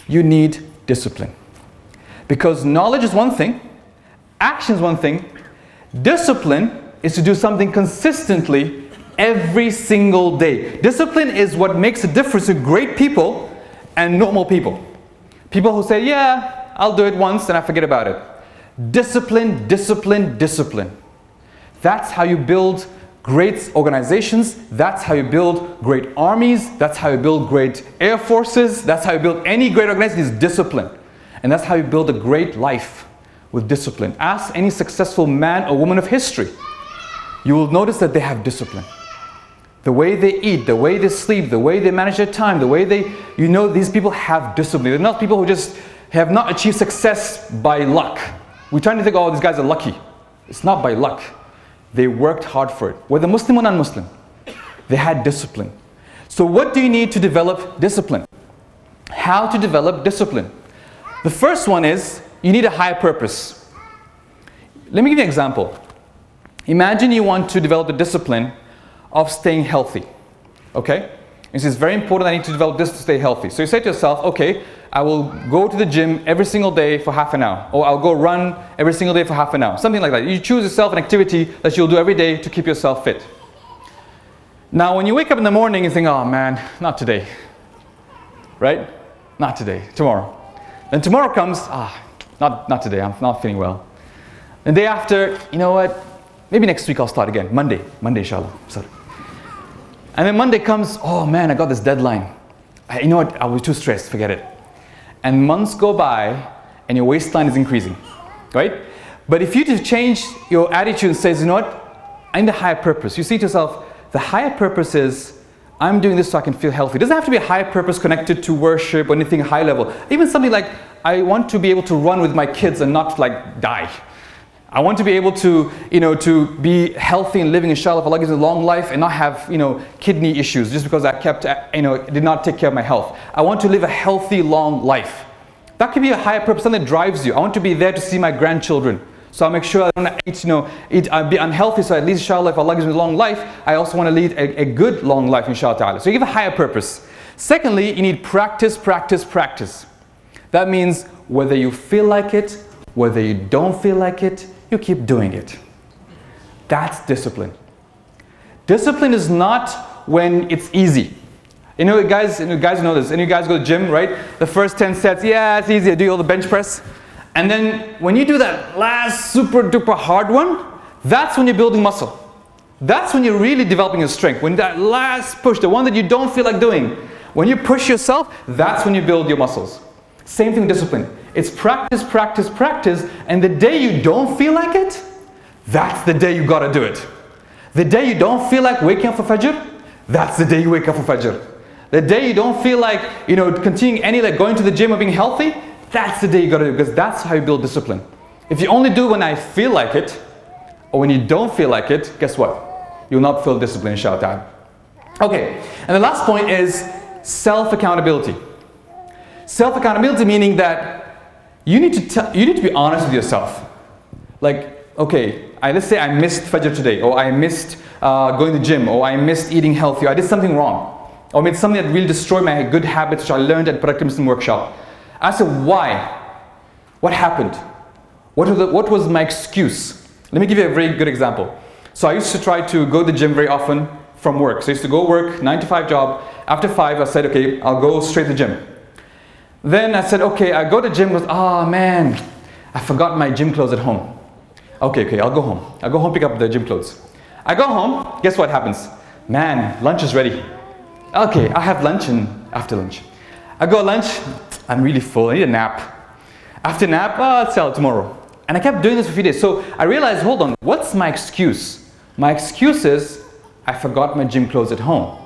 You need discipline. Because knowledge is one thing, action is one thing, discipline is to do something consistently every single day. Discipline is what makes a difference to great people and normal people. People who say, yeah, I'll do it once and I forget about it. Discipline, discipline, discipline. That's how you build great organizations. That's how you build great armies. That's how you build great air forces. That's how you build any great organization, is discipline. And that's how you build a great life, with discipline. Ask any successful man or woman of history. You will notice that they have discipline. The way they eat, the way they sleep, the way they manage their time, the way they, these people have discipline. They're not people who just have not achieved success by luck. We're trying to think, oh, these guys are lucky. It's not by luck. They worked hard for it. Whether Muslim or non-Muslim, they had discipline. So what do you need to develop discipline? How to develop discipline? The first one is, you need a higher purpose. Let me give you an example. Imagine you want to develop the discipline of staying healthy. Okay? It's very important, I need to develop this to stay healthy. So you say to yourself, okay, I will go to the gym every single day for half an hour. Or I'll go run every single day for half an hour. Something like that. You choose yourself an activity that you'll do every day to keep yourself fit. Now when you wake up in the morning, you think, oh man, not today. Right? Not today. Tomorrow. Then tomorrow comes, not today, I'm not feeling well. The day after, you know what? Maybe next week I'll start again. Monday inshallah. Sorry. And then Monday comes, oh man, I got this deadline. You know what? I was too stressed, forget it. And months go by and your waistline is increasing, right? But if you just change your attitude and says, you know what? I need a higher purpose. You see to yourself, the higher purpose is, I'm doing this so I can feel healthy. It doesn't have to be a higher purpose connected to worship or anything high level. Even something like, I want to be able to run with my kids and not die. I want to be able to, to be healthy and living, inshallah, if Allah gives me a long life and not have, kidney issues just because I did not take care of my health. I want to live a healthy, long life. That could be a higher purpose, something that drives you. I want to be there to see my grandchildren. So I'll make sure I don't be unhealthy, so at least, inshallah, if Allah gives me a long life, I also want to lead a good, long life, inshallah ta'ala. So you give a higher purpose. Secondly, you need practice, practice, practice. That means whether you feel like it, whether you don't feel like it, you keep doing it. That's discipline. Discipline is not when it's easy. Guys know this. And you guys go to the gym, right? The first 10 sets, yeah, it's easy. I do all the bench press. And then when you do that last super duper hard one, that's when you're building muscle. That's when you're really developing your strength. When that last push, the one that you don't feel like doing, when you push yourself, that's when you build your muscles. Same thing with discipline. It's practice, practice, practice, and the day you don't feel like it, that's the day you gotta do it. The day you don't feel like waking up for Fajr, that's the day you wake up for Fajr. The day you don't feel like, continuing going to the gym or being healthy, that's the day you gotta do it, because that's how you build discipline. If you only do it when I feel like it, or when you don't feel like it, guess what? You'll not feel discipline, inshallah. Okay, and the last point is self-accountability. Self-accountability meaning that you need to be honest with yourself. Like, okay, let's say I missed Fajr today, or I missed going to the gym, or I missed eating healthy, or I did something wrong, or made something that really destroyed my good habits which I learned at Productive Muslim Workshop. I said, why? What happened? What was my excuse? Let me give you a very good example. So I used to try to go to the gym very often from work. So I used to go work, 9 to 5 job. After 5, I said, okay, I'll go straight to the gym. Then I said, okay, I go to the gym with, man, I forgot my gym clothes at home. Okay, I'll go home. I'll go home, pick up the gym clothes. I go home, guess what happens? Man, lunch is ready. Okay, I'll have lunch and after lunch. I go lunch, I'm really full, I need a nap. After nap, I'll tell it tomorrow. And I kept doing this for a few days. So I realized, hold on, what's my excuse? My excuse is, I forgot my gym clothes at home.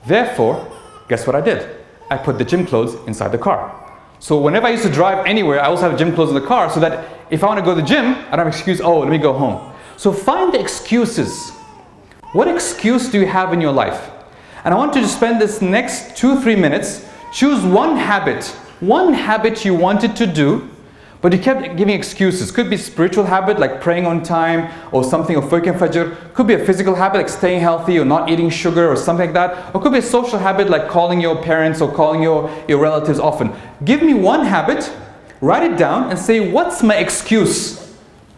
Therefore, guess what I did? I put the gym clothes inside the car. So whenever I used to drive anywhere, I also have gym clothes in the car so that if I want to go to the gym, I don't have an excuse, let me go home. So find the excuses. What excuse do you have in your life? And I want you to spend this next 2-3 minutes, choose one habit you wanted to do, but you kept giving excuses. Could be spiritual habit like praying on time or something, or waking fajr. Could be a physical habit like staying healthy or not eating sugar or something like that. Or could be a social habit like calling your parents or calling your relatives often. Give me one habit, write it down and say, what's my excuse?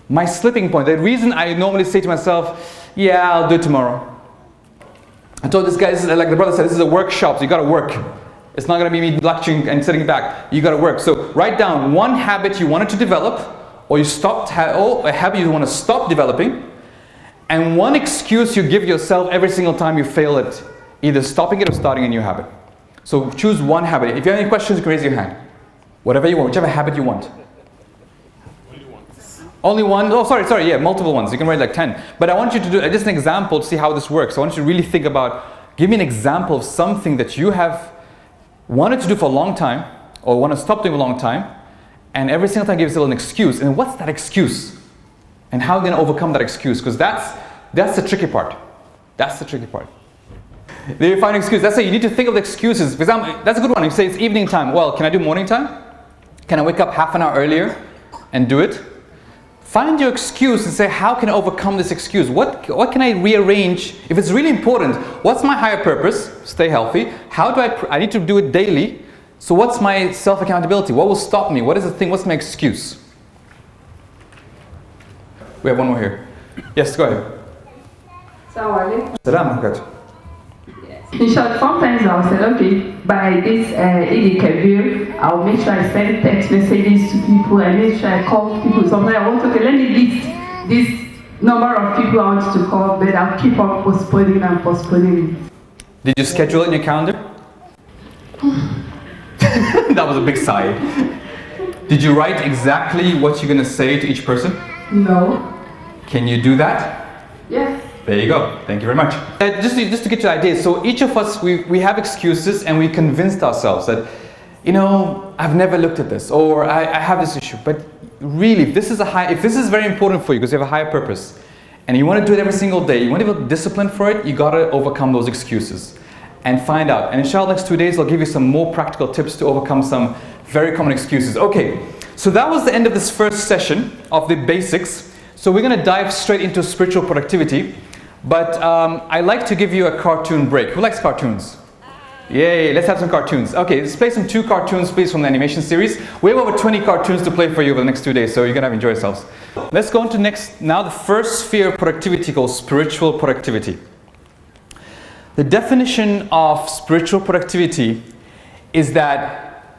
My slipping point. The reason I normally say to myself, yeah, I'll do it tomorrow. I told this guy, this is, like the brother said, this is a workshop, so you got to work. It's not going to be me lecturing and sitting back. You got to work. So write down one habit you wanted to develop, or you stopped, a habit you want to stop developing, and one excuse you give yourself every single time you fail at either stopping it or starting a new habit. So choose one habit. If you have any questions, you can raise your hand. Whatever you want, whichever habit you want. Only one? Oh, sorry, yeah, multiple ones. You can write like 10. But I want you to do just an example to see how this works. I want you to really think about, give me an example of something that you have wanted to do for a long time, or want to stop doing for a long time, and every single time give yourself an excuse. And what's that excuse? And how are you going to overcome that excuse? Because that's the tricky part. That's the tricky part. Then you find an excuse. That's why you need to think of the excuses. For example, that's a good one. You say it's evening time. Well, can I do morning time? Can I wake up half an hour earlier and do it? Find your excuse and say, how can I overcome this excuse? What can I rearrange? If it's really important, what's my higher purpose? Stay healthy. How do I need to do it daily. So what's my self-accountability? What will stop me? What is the thing? What's my excuse? We have one more here. Yes, go ahead. Salam alaikum. In short, sometimes I'll say, okay, by this Eid Kabir, I'll make sure I send text messages to people, I make sure I call people. Sometimes I want to, okay, let me list this number of people I want to call, but I'll keep on postponing and postponing it. Did you schedule it in your calendar? That was a big sigh. Did you write exactly what you're going to say to each person? No. Can you do that? Yes. There you go. Thank you very much. Just to get you the idea, so each of us, we have excuses and we convinced ourselves that, you know, I've never looked at this, or I have this issue. But really, if this is very important for you because you have a higher purpose and you want to do it every single day, you want to be disciplined for it, you got to overcome those excuses and find out. And inshallah, next 2 days, I'll give you some more practical tips to overcome some very common excuses. Okay, so that was the end of this first session of the basics. So we're going to dive straight into spiritual productivity. But I like to give you a cartoon break. Who likes cartoons? Yay, let's have some cartoons. Okay, let's play some 2 cartoons, please, from the animation series. We have over 20 cartoons to play for you over the next 2 days, so you're going to enjoy yourselves. Let's go on to now the first sphere of productivity called spiritual productivity. The definition of spiritual productivity is that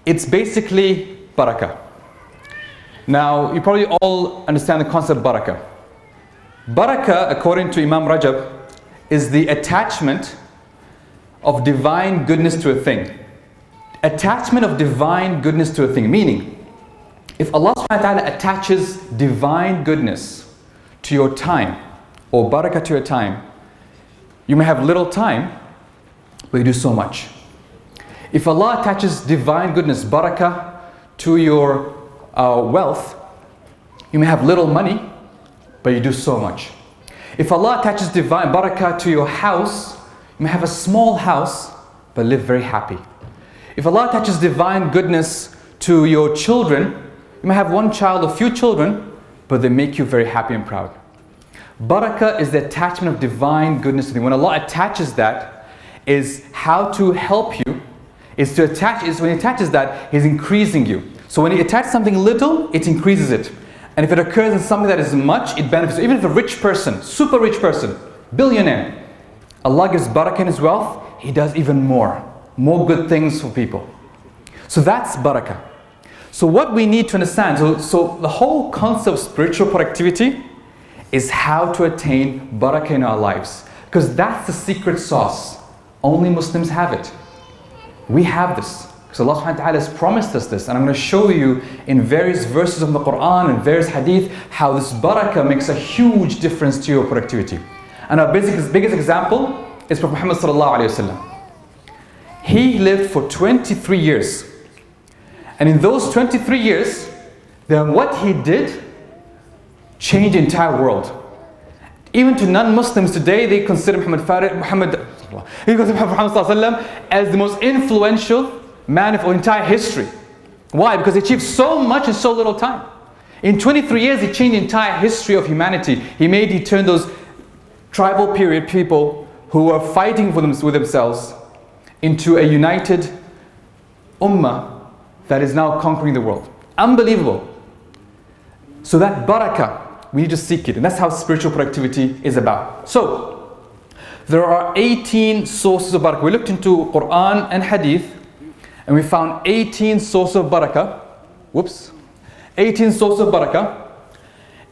it's basically barakah. Now, you probably all understand the concept of barakah. Barakah, according to Imam Rajab, is the attachment of divine goodness to a thing. Attachment of divine goodness to a thing. Meaning, if Allah subhanahu wa ta'ala attaches divine goodness to your time, or barakah to your time, you may have little time, but you do so much. If Allah attaches divine goodness, barakah, to your wealth, you may have little money, but you do so much. If Allah attaches divine barakah to your house, you may have a small house, but live very happy. If Allah attaches divine goodness to your children, you may have one child or few children, but they make you very happy and proud. Barakah is the attachment of divine goodness to things. When Allah attaches that, is how to help you, when He attaches that, He's increasing you. So when He attaches something little, it increases it. And if it occurs in something that is much, it benefits. Even if a rich person, super rich person, billionaire, Allah gives barakah in his wealth, He does even more good things for people. So that's barakah. So what we need to understand, so the whole concept of spiritual productivity is how to attain barakah in our lives. Because that's the secret sauce. Only Muslims have it. We have this. Because Allah subhanahu wa ta'ala has promised us this. And I'm going to show you in various verses of the Quran and various hadith how this barakah makes a huge difference to your productivity. And our biggest example is Prophet Muhammad sallallahu alayhi wa sallam. He lived for 23 years. And in those 23 years, then what he did changed the entire world. Even to non-Muslims today, they consider Muhammad as the most influential man of entire history. Why? Because he achieved so much in so little time. In 23 years, he changed the entire history of humanity. He turned those tribal period people who were fighting with themselves into a united ummah that is now conquering the world. Unbelievable. So that barakah, we need to seek it. And that's how spiritual productivity is about. So, there are 18 sources of barakah. We looked into Quran and Hadith, and we found 18 sources of barakah. 18 sources of barakah.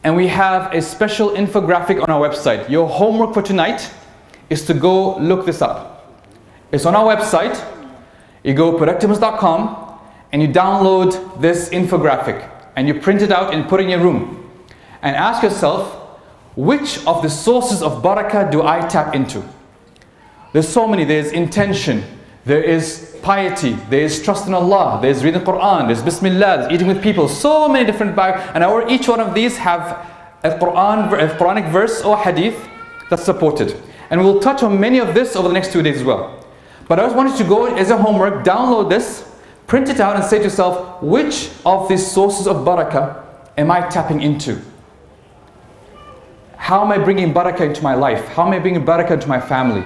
And we have a special infographic on our website. Your homework for tonight is to go look this up. It's on our website. You go productiveness.com and you download this infographic and you print it out and put it in your room. And ask yourself, which of the sources of barakah do I tap into? There's so many. There's intention, there is piety, there is trust in Allah, there's reading Quran, there's Bismillah, there's eating with people, so many different barakah. And each one of these have a Quranic verse or hadith that's supported. And we'll touch on many of this over the next 2 days as well. But I just wanted you to go as a homework, download this, print it out and say to yourself, which of these sources of barakah am I tapping into? How am I bringing barakah into my life? How am I bringing barakah into my family?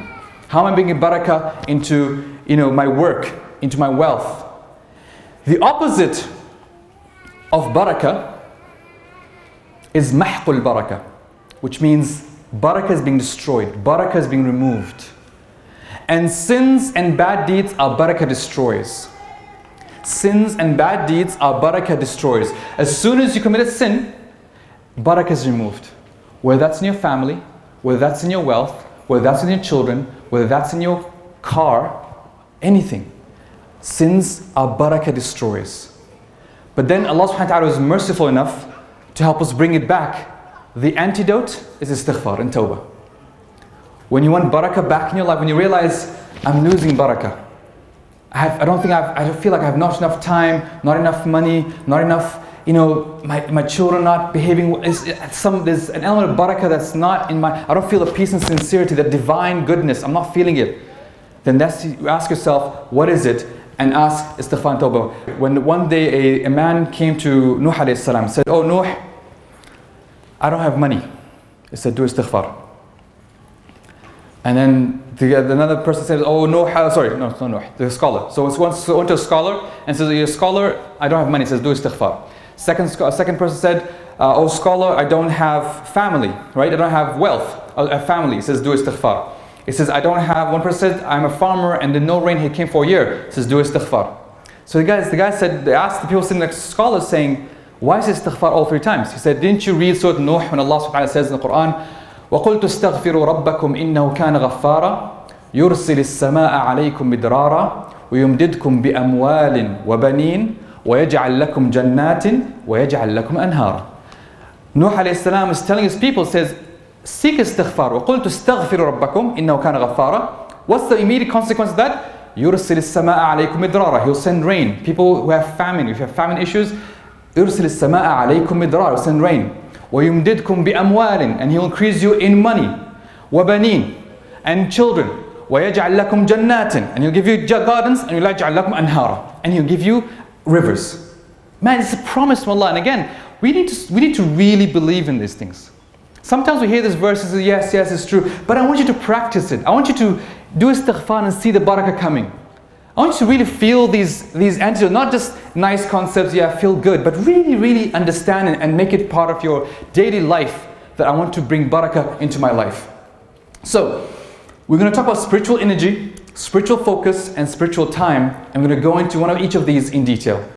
How am I bringing barakah into my work, into my wealth? The opposite of barakah is mahqul barakah, which means barakah is being destroyed, barakah is being removed. And sins and bad deeds are barakah destroyers. Sins and bad deeds are barakah destroyers. As soon as you commit a sin, barakah is removed. Whether that's in your family, whether that's in your wealth, whether that's in your children, whether that's in your car, anything. Sins are barakah destroyers. But then Allah subhanahu wa ta'ala is merciful enough to help us bring it back. The antidote is istighfar and tawbah. When you want barakah back in your life, when you realize, I'm losing barakah. I feel like I have not enough time, not enough money, not enough, my children not behaving. There's an element of barakah that's not in I don't feel the peace and sincerity, that divine goodness, I'm not feeling it. Then you ask yourself, what is it? And ask istighfar and tawbah. When one day a man came to Nuh alayhi salam, said, oh Nuh, I don't have money. He said, do istighfar. And then another person says, oh no, sorry, no, it's not Nuh, the scholar. So it went to a scholar and says, you're a scholar, I don't have money. He says, do istighfar. Second person said, oh scholar, I don't have family, right? I don't have wealth, a family. He says, do istighfar. He says, one person said, I'm a farmer and then no rain, he came for a year. He says, do istighfar. So the guy said, they asked the people sitting next to scholars saying, why is istighfar all 3 times? He said, didn't you read Surah Nuh when Allah subhanahu wa ta'ala says in the Quran, وَقُلْتُ اسْتَغْفِرُوا رَبَّكُمْ إِنَّهُ كَانَ غَفَّارًا يُرْسِلِ السَّمَاءَ عَلَيْكُمْ مِدْرَارًا وَيُمْدِدْكُمْ بِأَمْوَالٍ وَبَنِينَ وَيَجْعَلْ لَكُمْ جَنَّاتٍ وَيَجْعَلْ لَكُمْ أَنْهَارًا. Nuh alayhi salam is telling his people, says, seek istighfar. وَقُلْتُ اسْتَغْفِرُوا رَبَّكُمْ إِنَّهُ كَانَ غَفَّارًا. What's the immediate consequence of that? يُرْسِلِ السَّمَاءَ عَلَيْكُمْ مِدْرَارًا. He'll send rain. People who have famine, if you have famine issues, يُرْسِلِ السَّمَاءَ عَلَيْكُمْ مِدْرَارًا. He'll send rain. وَيُمْدِدْكُمْ بِأَمْوَالٍ. And He will increase you in money. وَبَنِينَ. And children. وَيَجْعَلْ لَكُمْ جَنَّاتٍ. And He'll give you gardens, and يَجْعَلْ لَكُمْ أَنْهَارًا. And He'll give you rivers. Man, it's a promise from Allah. And again, we need to really believe in these things. Sometimes we hear this verse and say, yes, it's true. But I want you to practice it. I want you to do istighfar and see the barakah coming. I want you to really feel these antidotes, not just nice concepts, feel good, but really, really understand and make it part of your daily life, that I want to bring barakah into my life. So, we're going to talk about spiritual energy, spiritual focus, and spiritual time. I'm going to go into one of each of these in detail.